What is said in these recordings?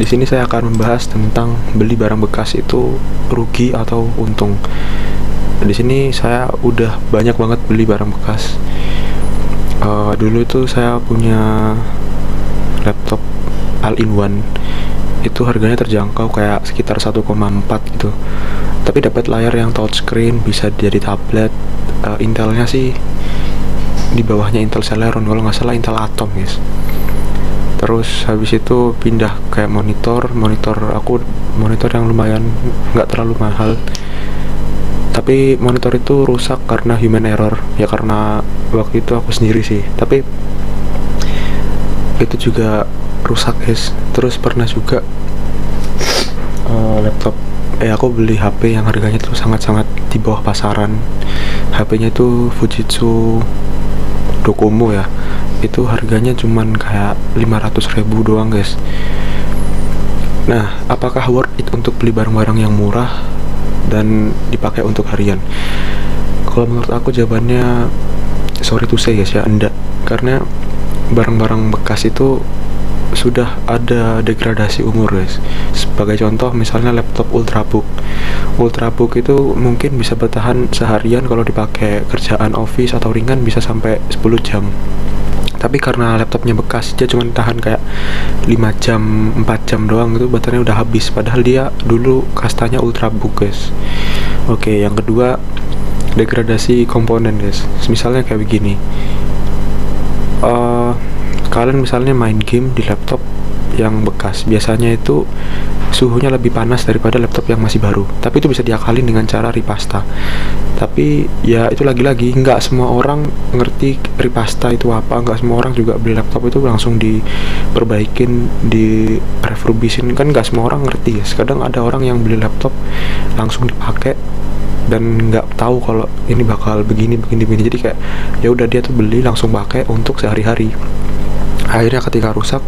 Di sini saya akan membahas tentang beli barang bekas itu rugi atau untung. Di sini saya udah banyak banget beli barang bekas. Dulu itu saya punya laptop all-in-one, itu harganya terjangkau kayak sekitar 1,4 gitu. Tapi dapat layar yang touchscreen, bisa jadi tablet. Intelnya sih di bawahnya Intel Celeron, kalau nggak salah Intel Atom, guys. Terus habis itu pindah kayak monitor yang lumayan nggak terlalu mahal, tapi monitor itu rusak karena human error ya, karena waktu itu aku sendiri sih, tapi itu juga rusak, guys. Terus pernah juga laptop aku beli HP yang harganya tuh sangat-sangat di bawah pasaran. HP-nya itu Fujitsu Docomo ya, itu harganya cuman kayak 500.000 doang, guys. Nah, apakah worth it untuk beli barang-barang yang murah dan dipakai untuk harian? Kalau menurut aku jawabannya sorry to say, guys ya, enggak. Karena barang-barang bekas itu sudah ada degradasi umur, guys. Sebagai contoh misalnya laptop Ultrabook itu mungkin bisa bertahan seharian kalau dipakai kerjaan office atau ringan, bisa sampai 10 jam. Tapi karena laptopnya bekas, dia cuma tahan kayak 5 jam, 4 jam doang, itu baterainya udah habis, padahal dia dulu kastanya Ultrabook, guys. Oke, yang kedua, degradasi komponen, guys. Misalnya kayak begini, kalian misalnya main game di laptop yang bekas, biasanya itu suhunya lebih panas daripada laptop yang masih baru, tapi itu bisa diakalin dengan cara ripasta. Tapi ya itu lagi-lagi nggak semua orang ngerti ripasta itu apa, nggak semua orang juga beli laptop itu langsung diperbaikin, di refurbishin, kan nggak semua orang ngerti, ya. Kadang ada orang yang beli laptop langsung dipakai dan nggak tahu kalau ini bakal begini, jadi kayak ya udah, dia tuh beli langsung pakai untuk sehari-hari. Akhirnya ketika rusak,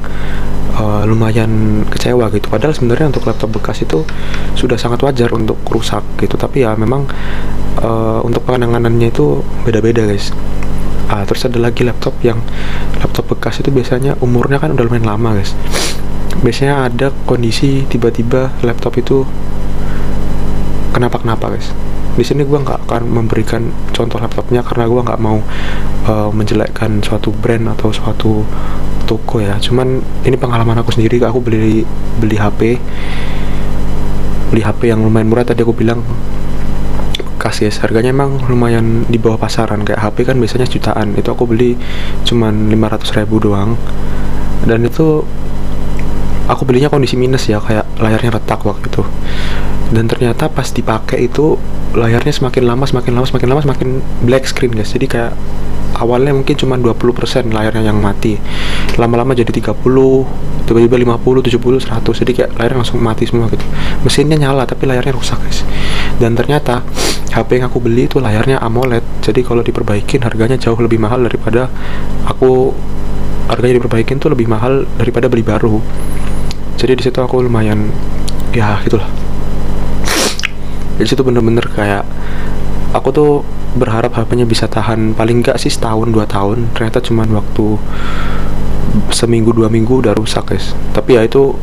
lumayan kecewa gitu. Padahal sebenarnya untuk laptop bekas itu sudah sangat wajar untuk rusak gitu, tapi ya memang untuk penanganannya itu beda-beda, guys. Terus ada lagi laptop bekas itu biasanya umurnya kan udah lumayan lama, guys. Biasanya ada kondisi tiba-tiba laptop itu kenapa-kenapa, guys. Di sini gue nggak akan memberikan contoh laptopnya karena gue nggak mau menjelekkan suatu brand atau suatu toko ya. Cuman ini pengalaman aku sendiri. Aku beli HP yang lumayan murah, tadi aku bilang bekas, guys. Harganya emang lumayan di bawah pasaran. Kayak HP kan biasanya jutaan, itu aku beli cuman 500.000 doang. Dan itu aku belinya kondisi minus ya, kayak layarnya retak waktu itu. Dan ternyata pas dipakai itu layarnya semakin lama semakin black screen, guys. Jadi kayak awalnya mungkin cuma 20% layarnya yang mati, lama-lama jadi 30, tiba-tiba 50, 70, 100, jadi kayak layarnya langsung mati semua gitu. Mesinnya nyala tapi layarnya rusak, guys. Dan ternyata HP yang aku beli itu layarnya AMOLED, jadi kalau diperbaikin harganya jauh lebih mahal daripada harganya diperbaikin tuh lebih mahal daripada beli baru. Jadi di situ aku lumayan ya gitulah. Jadi situ bener-bener kayak aku tuh berharap HP-nya bisa tahan paling enggak sih setahun 2 tahun. Ternyata cuman waktu seminggu 2 minggu udah rusak, guys. Tapi ya itu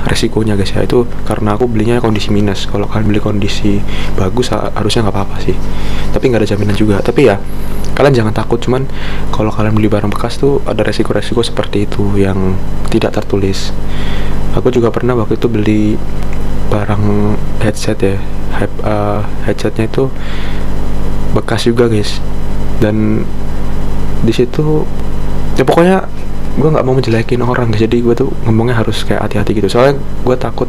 resikonya, guys ya. Itu karena aku belinya kondisi minus. Kalau kalian beli kondisi bagus harusnya nggak apa-apa sih, tapi nggak ada jaminan juga. Tapi ya kalian jangan takut, cuman kalau kalian beli barang bekas tuh ada resiko-resiko seperti itu yang tidak tertulis. Aku juga pernah waktu itu beli barang headset ya, headsetnya itu bekas juga, guys. Dan di situ ya pokoknya gue nggak mau menjelekin orang, guys. Jadi gue tuh ngomongnya harus kayak hati-hati gitu, soalnya gue takut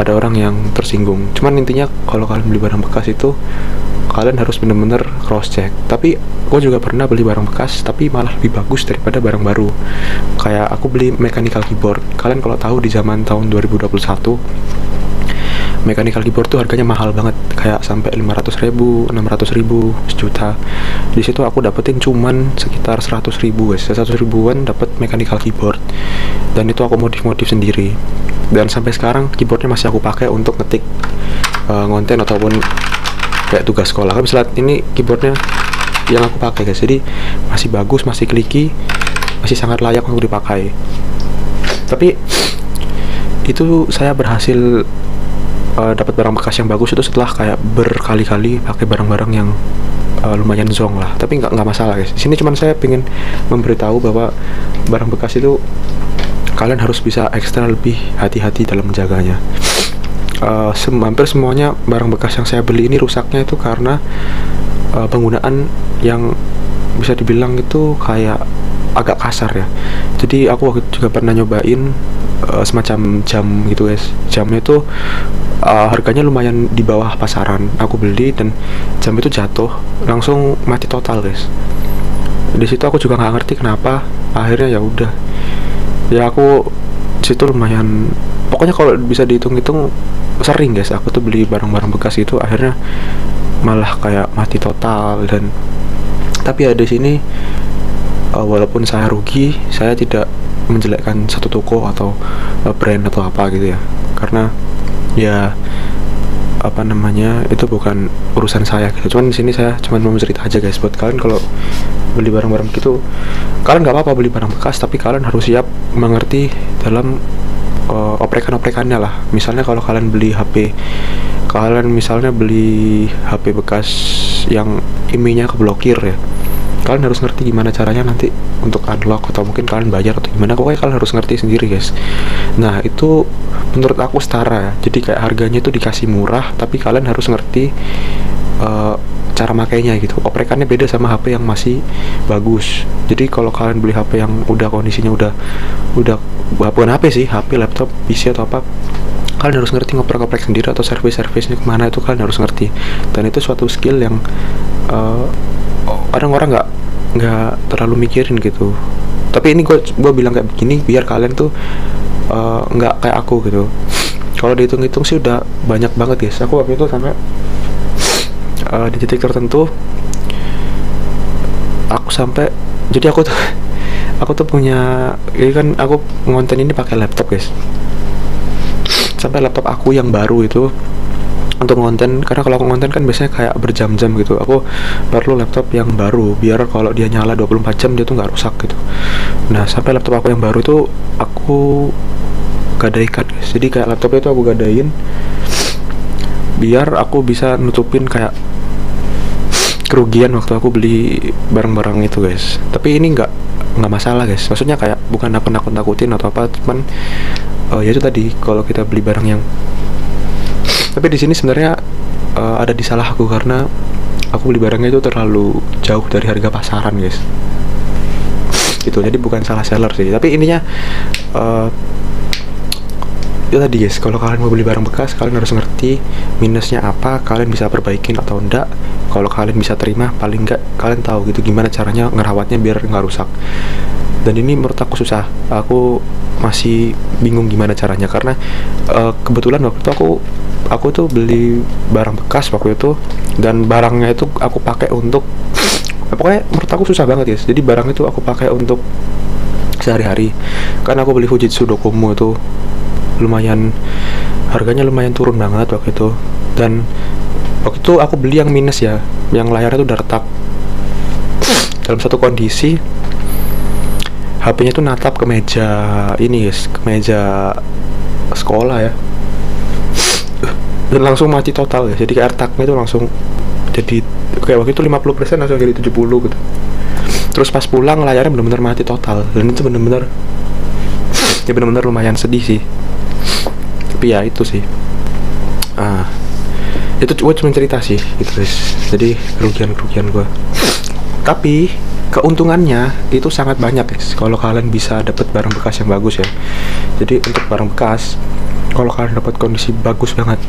ada orang yang tersinggung. Cuman intinya kalau kalian beli barang bekas itu kalian harus bener-bener cross check. Tapi gue juga pernah beli barang bekas tapi malah lebih bagus daripada barang baru. Kayak aku beli mechanical keyboard. Kalian kalau tahu di zaman tahun 2021 mechanical keyboard tuh harganya mahal banget, kayak sampai 500.000, 600.000, sejuta. Di situ aku dapetin cuman sekitar 100.000, guys. 100.000-an dapat mechanical keyboard, dan itu aku modif sendiri. Dan sampai sekarang keyboardnya masih aku pakai untuk ngetik konten ataupun kayak tugas sekolah. Kan misalnya ini keyboardnya yang aku pakai, guys. Jadi masih bagus, masih clicky, masih sangat layak untuk dipakai. Tapi itu saya berhasil dapat barang bekas yang bagus itu setelah kayak berkali-kali pakai barang-barang yang lumayan zonk lah. Tapi nggak masalah guys, di sini cuman saya pengen memberitahu bahwa barang bekas itu kalian harus bisa ekstra lebih hati-hati dalam menjaganya. Hampir semuanya barang bekas yang saya beli ini rusaknya itu karena penggunaan yang bisa dibilang itu kayak agak kasar ya. Jadi aku waktu itu juga pernah nyobain semacam jam gitu guys. Jamnya itu harganya lumayan di bawah pasaran. Aku beli dan jam itu jatuh langsung mati total guys. Di situ aku juga nggak ngerti kenapa. Akhirnya ya udah, ya aku situ lumayan, pokoknya kalau bisa dihitung-hitung sering guys aku tuh beli barang-barang bekas itu akhirnya malah kayak mati total. Dan tapi ya di sini walaupun saya rugi, saya tidak menjelekkan satu toko atau brand atau apa gitu ya, karena ya apa namanya itu bukan urusan saya gitu. Cuman di sini saya cuman mau cerita aja guys buat kalian, kalau beli barang-barang gitu kalian nggak apa-apa beli barang bekas, tapi kalian harus siap mengerti dalam oprekan-oprekannya lah. Misalnya kalau kalian beli HP, kalian misalnya beli HP bekas yang IMEI-nya keblokir ya, kalian harus ngerti gimana caranya nanti untuk unlock, atau mungkin kalian bayar atau gimana, pokoknya kalian harus ngerti sendiri guys. Nah itu menurut aku setara ya, jadi kayak harganya itu dikasih murah tapi kalian harus ngerti cara makainya gitu. Oprekannya beda sama HP yang masih bagus. Jadi kalau kalian beli HP yang udah kondisinya udah bukan HP sih, HP, laptop, PC atau apa, kalian harus ngerti ngoprek-ngoprek sendiri atau servis-servisnya kemana, itu kalian harus ngerti. Dan itu suatu skill yang orang-orang nggak terlalu mikirin gitu. Tapi ini gue bilang kayak begini biar kalian tuh nggak kayak aku gitu. Kalau dihitung-hitung sih udah banyak banget guys. Aku waktu itu sampai di titik tertentu aku sampai, jadi aku tuh punya, ini kan aku ngonten ini pakai laptop guys, sampai laptop aku yang baru itu untuk ngonten, karena kalau aku ngonten kan biasanya kayak berjam-jam gitu, aku perlu laptop yang baru biar kalau dia nyala 24 jam dia tuh nggak rusak gitu. Nah sampai laptop aku yang baru itu aku gadaikan guys. Jadi kayak laptopnya itu aku gadain biar aku bisa nutupin kayak kerugian waktu aku beli barang-barang itu guys. Tapi ini nggak masalah guys, maksudnya kayak bukan aku nakut-nakutin atau apa, cuman ya itu tadi, kalau kita beli barang yang, tapi di sini sebenarnya ada di salah aku karena aku beli barangnya itu terlalu jauh dari harga pasaran guys gitu. Jadi bukan salah seller sih, tapi intinya itu tadi guys, kalau kalian mau beli barang bekas kalian harus ngerti minusnya apa, kalian bisa perbaikin atau enggak. Kalau kalian bisa terima, paling enggak kalian tahu gitu gimana caranya ngerawatnya biar nggak rusak. Dan ini menurut aku susah, aku masih bingung gimana caranya, karena kebetulan waktu itu aku tuh beli barang bekas waktu itu, dan barangnya itu aku pakai untuk pokoknya menurut aku susah banget guys. Jadi barang itu aku pakai untuk sehari-hari, karena aku beli Fujitsu Docomo itu lumayan, harganya lumayan turun banget waktu itu. Dan waktu itu aku beli yang minus ya, yang layarnya tuh udah retak. Dalam satu kondisi HP-nya tuh natap ke meja ini guys, ke meja sekolah ya, dan langsung mati total ya. Jadi kayak retaknya itu langsung jadi kayak waktu itu 50% langsung jadi 70 gitu. Terus pas pulang layarnya bener-bener mati total, dan itu bener-bener ya bener-bener lumayan sedih sih. Tapi ya itu sih, itu gue cuma cerita sih gitu guys. Jadi kerugian gue, tapi keuntungannya itu sangat banyak guys kalau kalian bisa dapat barang bekas yang bagus ya. Jadi untuk barang bekas, kalau kalian dapat kondisi bagus banget,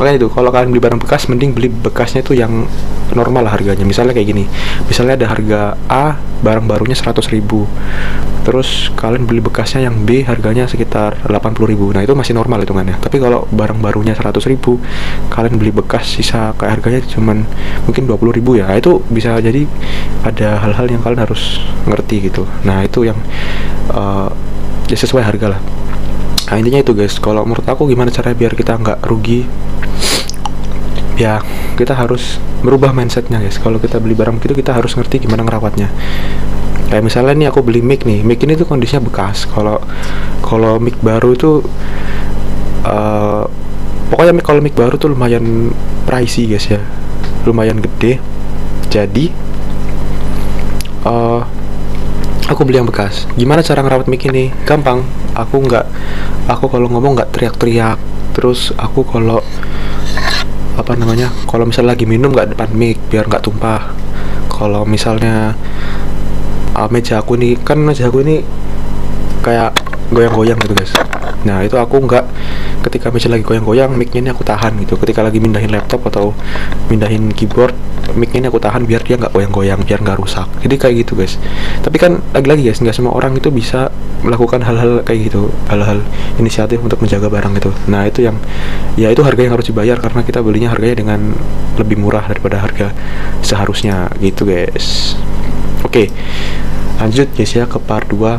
makanya itu kalau kalian beli barang bekas mending beli bekasnya tuh yang normal lah harganya. Misalnya kayak gini, misalnya ada harga A, barang barunya 100.000, terus kalian beli bekasnya yang B harganya sekitar 80.000, nah itu masih normal hitungannya. Tapi kalau barang barunya 100.000, kalian beli bekas sisa kayak harganya cuman mungkin 20.000 ya, itu bisa jadi ada hal-hal yang kalian harus ngerti gitu. Nah itu yang ya sesuai harga lah. Nah intinya itu guys, kalau menurut aku gimana caranya biar kita nggak rugi, ya kita harus merubah mindsetnya guys. Kalau kita beli barang begitu kita harus ngerti gimana ngerawatnya. Kayak misalnya nih aku beli mic nih, mic ini tuh kondisinya bekas. Kalau kalau mic baru itu eh pokoknya kalau mic baru tuh lumayan pricey guys ya, lumayan gede. Jadi eh aku beli yang bekas. Gimana cara ngerawat mic ini? Gampang. Aku kalau ngomong nggak teriak-teriak. Terus aku kalau apa namanya, kalau misalnya lagi minum nggak depan mic biar nggak tumpah. Kalau misalnya meja aku ini kayak goyang-goyang gitu guys. Nah itu aku nggak, ketika meja lagi goyang-goyang, mic-nya ini aku tahan gitu. Ketika lagi mindahin laptop atau mindahin keyboard, mic-nya ini aku tahan biar dia nggak goyang-goyang, biar nggak rusak. Jadi kayak gitu guys. Tapi kan lagi-lagi guys, nggak semua orang itu bisa melakukan hal-hal kayak gitu, hal-hal inisiatif untuk menjaga barang itu. Nah itu yang, ya itu harga yang harus dibayar karena kita belinya harganya dengan lebih murah daripada harga seharusnya gitu guys. Oke, lanjut guys ya ke part 2.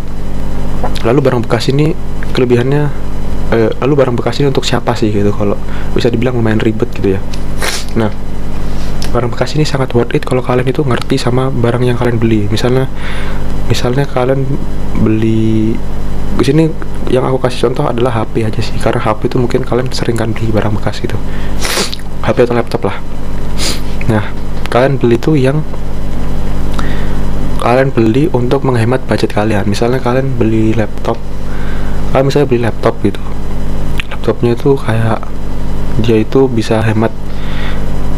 Lalu barang bekas ini kelebihannya, lalu barang bekas ini untuk siapa sih gitu, kalau bisa dibilang lumayan ribet gitu ya. Nah, barang bekas ini sangat worth it kalau kalian itu ngerti sama barang yang kalian beli. Misalnya kalian beli di sini, yang aku kasih contoh adalah HP aja sih, karena HP itu mungkin kalian sering kan beli barang bekas gitu, HP atau laptop lah. Nah, kalian beli tuh yang kalian beli untuk menghemat budget kalian. Misalnya kalian beli laptop, kalian misalnya beli laptop gitu, laptopnya itu kayak dia itu bisa hemat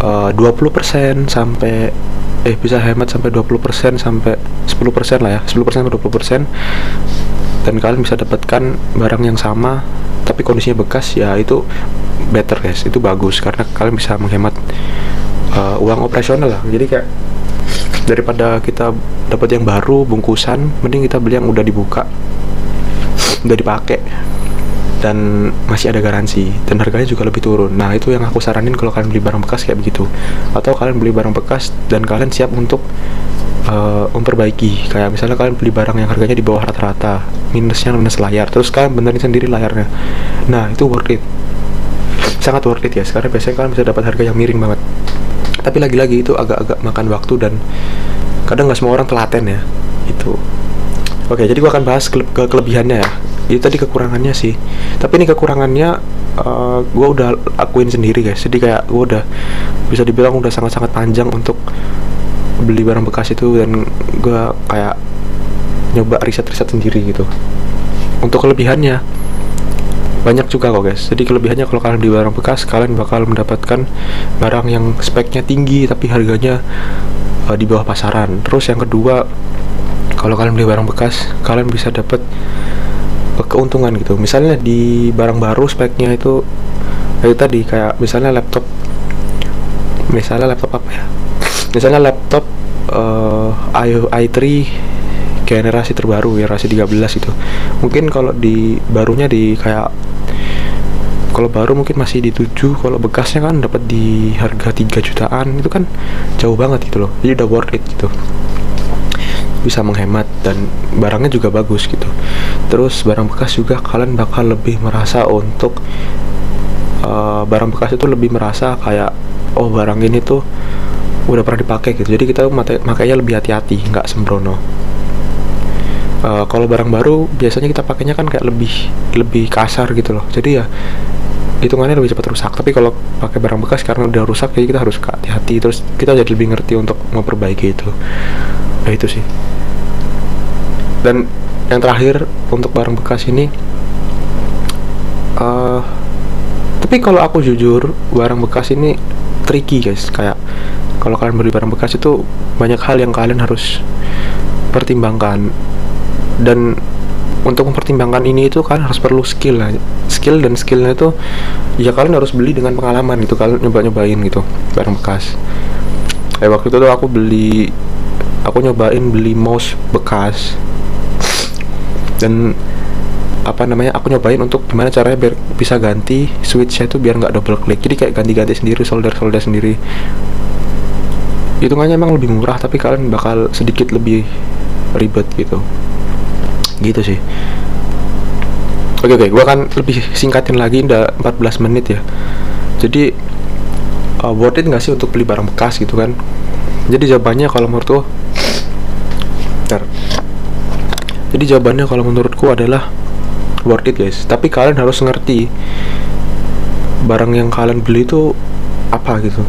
20% sampai bisa hemat sampai 20% sampai 10% lah ya, 10% sampai 20%, dan kalian bisa dapatkan barang yang sama tapi kondisinya bekas. Ya itu better guys, itu bagus karena kalian bisa menghemat uang operasional lah. Jadi kayak daripada kita dapat yang baru bungkusan, mending kita beli yang udah dibuka, udah dipakai, dan masih ada garansi, dan harganya juga lebih turun. Nah itu yang aku saranin kalau kalian beli barang bekas kayak begitu. Atau kalian beli barang bekas dan kalian siap untuk memperbaiki. Kayak misalnya kalian beli barang yang harganya di bawah rata-rata, minus layar, terus kalian benerin sendiri layarnya. Nah itu worth it, sangat worth it ya, karena biasanya kalian bisa dapat harga yang miring banget. Tapi lagi-lagi itu agak-agak makan waktu dan kadang nggak semua orang telaten ya itu. Oke, jadi gua akan bahas kelebihannya ya. Itu tadi kekurangannya sih, tapi ini kekurangannya gua udah akuin sendiri guys. Jadi kayak gua udah bisa dibilang udah sangat-sangat panjang untuk beli barang bekas itu, dan gua kayak nyoba riset-riset sendiri gitu. Untuk kelebihannya banyak juga kok guys. Jadi kelebihannya kalau kalian beli barang bekas, kalian bakal mendapatkan barang yang speknya tinggi tapi harganya di bawah pasaran. Terus yang kedua, kalau kalian beli barang bekas, kalian bisa dapat keuntungan gitu. Misalnya di barang baru speknya itu tadi, kayak misalnya laptop apa ya, misalnya laptop i3 generasi terbaru, generasi 13 itu. Mungkin kalau di barunya di kayak, kalau baru mungkin masih di 7, kalau bekasnya kan dapat di harga 3 jutaan, itu kan jauh banget gitu loh. Jadi udah worth it gitu, bisa menghemat dan barangnya juga bagus gitu. Terus barang bekas juga kalian bakal lebih merasa untuk barang bekas itu lebih merasa kayak, oh barang ini tuh udah pernah dipakai gitu. Jadi kita makanya lebih hati-hati, nggak sembrono. Kalau barang baru biasanya kita pakainya kan kayak lebih kasar gitu loh. Jadi ya hitungannya lebih cepat rusak. Tapi kalau pakai barang bekas karena udah rusak, jadi kita harus hati-hati. Terus kita jadi lebih ngerti untuk memperbaiki itu. Nah itu sih. Dan yang terakhir untuk barang bekas ini, tapi kalau aku jujur, barang bekas ini tricky guys. Kayak kalau kalian beli barang bekas itu banyak hal yang kalian harus pertimbangkan, dan untuk mempertimbangkan ini itu kalian harus perlu skill lah. Dan skillnya itu ya kalian harus beli dengan pengalaman gitu, kalian nyobain gitu barang bekas. Waktu itu tuh aku nyobain beli mouse bekas, dan aku nyobain untuk gimana caranya biar bisa ganti switchnya itu biar nggak double click. Jadi kayak ganti-ganti sendiri, solder sendiri. Hitungannya emang lebih murah, tapi kalian bakal sedikit lebih ribet gitu sih. Oke, gue akan lebih singkatin lagi, udah 14 menit ya. Jadi worth it nggak sih untuk beli barang bekas gitu kan? Jadi jawabannya kalau menurut gue, Jadi jawabannya kalau menurutku adalah worth it guys, tapi kalian harus ngerti barang yang kalian beli itu apa gitu.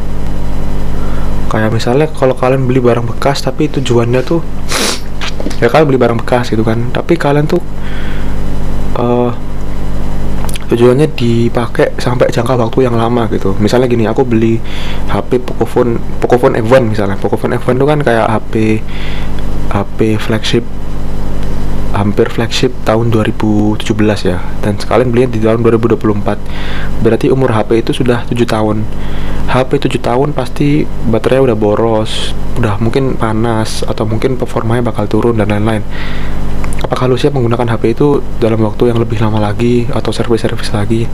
Kayak misalnya kalau kalian beli barang bekas tapi tujuannya tuh ya kalian beli barang bekas gitu kan, tapi kalian tuh tujuannya dipakai sampai jangka waktu yang lama gitu. Misalnya gini, aku beli HP Pocophone F1 misalnya. Pocophone F1 itu kan kayak HP flagship, hampir flagship tahun 2017 ya, dan sekalian belinya di tahun 2024. Berarti umur HP itu sudah 7 tahun. HP 7 tahun pasti baterainya udah boros, udah mungkin panas, atau mungkin performanya bakal turun dan lain-lain. Apakah lu siap menggunakan HP itu dalam waktu yang lebih lama lagi, atau servis lagi?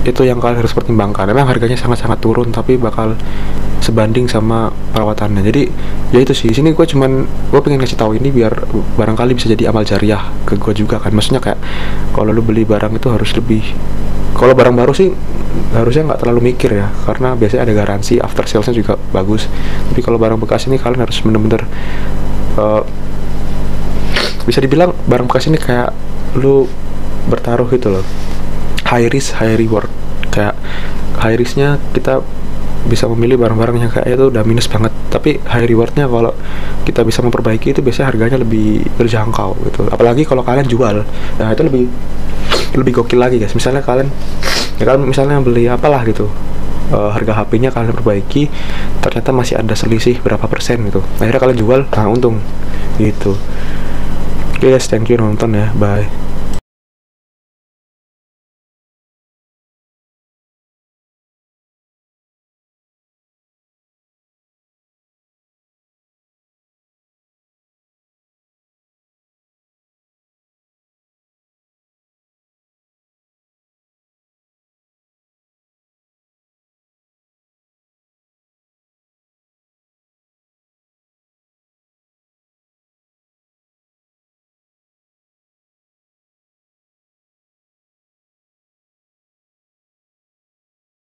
Itu yang kalian harus pertimbangkan. Memang harganya sangat-sangat turun, tapi bakal sebanding sama perawatannya. Jadi ya itu sih, di sini gue pengen ngasih tahu ini biar barangkali bisa jadi amal jariah ke gue juga kan. Maksudnya kayak kalau lu beli barang itu harus lebih, kalau barang baru sih harusnya nggak terlalu mikir ya, karena biasanya ada garansi, after salesnya juga bagus. Tapi kalau barang bekas ini kalian harus bener-bener bisa dibilang barang bekas ini kayak lu bertaruh gitu loh, high risk high reward. Kayak high risknya kita bisa memilih barang-barang yang kayak itu udah minus banget, tapi high rewardnya kalau kita bisa memperbaiki itu biasanya harganya lebih terjangkau gitu. Apalagi kalau kalian jual, nah itu lebih gokil lagi guys. Misalnya kalian misalnya beli apalah gitu, harga HP-nya kalian perbaiki, ternyata masih ada selisih berapa persen gitu, akhirnya kalian jual, nah untung gitu. Oke guys, thank you nonton ya, bye.